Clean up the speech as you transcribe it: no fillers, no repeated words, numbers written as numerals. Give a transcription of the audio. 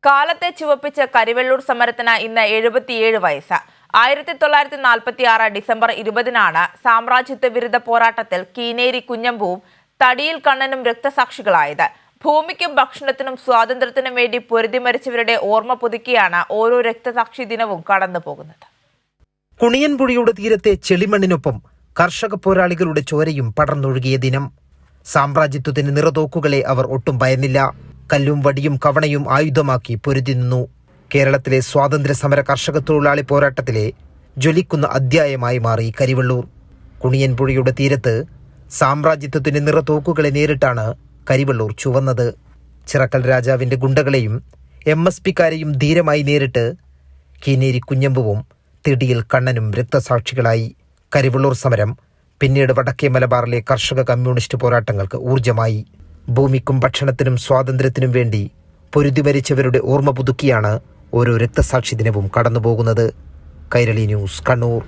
കാലത്തെ ചുവപ്പിച്ച കരിവെള്ളൂർ സമരത്തിന് ഇന്ന് 77 വയസ്സ്. 1946 ഡിസംബർ 20-നാണ് സാമ്രാജ്യത്വ വിരുദ്ധ പോരാട്ടത്തിൽ കീനേരി കുഞ്ഞമ്പുവും തടിയിൽ കണ്ണനും രക്തസാക്ഷികളായത്. ഭൂമിക്കും ഭക്ഷണത്തിനും സ്വാതന്ത്ര്യത്തിനും വേണ്ടി പൊരുതി മരിച്ചവരുടെ ഓർമ്മ പുതുക്കിയാണ് ഓരോ രക്തസാക്ഷി ദിനവും കടന്നു പോകുന്നത്. കുണിയൻപുഴയുടെ തീരത്തെ ചെളിമണ്ണിനൊപ്പം കർഷക പോരാളികളുടെ ചോരയും പടർന്നൊഴുകിയ ദിനം. സാമ്രാജ്യത്വത്തിന് നിറതോക്കുകളെ അവർ ഒട്ടും ഭയന്നില്ല. കല്ലും വടിയും കവണയും ആയുധമാക്കി പൊരുതി നിന്നു. കേരളത്തിലെ സ്വാതന്ത്ര്യ സമര കർഷക തൊഴിലാളി പോരാട്ടത്തിലെ ജ്വലിക്കുന്ന അധ്യായമായി മാറി കരിവെള്ളൂർ. കുണിയൻപുഴയുടെ തീരത്ത് സാമ്രാജ്യത്വത്തിന് നിറതോക്കുകളെ നേരിട്ടാണ് കരിവെള്ളൂർ ചുവന്നത്. ചിറക്കൽ രാജാവിന്റെ ഗുണ്ടകളെയും MSPക്കാരെയും ധീരമായി നേരിട്ട് കീനേരി കുഞ്ഞമ്പുവും തിടിയിൽ കണ്ണനും രക്തസാക്ഷികളായി. കരിവെള്ളൂർ സമരം പിന്നീട് വടക്കേ മലബാറിലെ കർഷക കമ്മ്യൂണിസ്റ്റ് പോരാട്ടങ്ങൾക്ക് ഊർജമായി. ഭൂമിക്കും ഭക്ഷണത്തിനും സ്വാതന്ത്ര്യത്തിനും വേണ്ടി പൊരുതി മരിച്ചവരുടെ ഓർമ്മ പുതുക്കിയാണ് ഓരോ രക്തസാക്ഷി ദിനവും കടന്നുപോകുന്നത്. കൈരളി ന്യൂസ്, കണ്ണൂർ.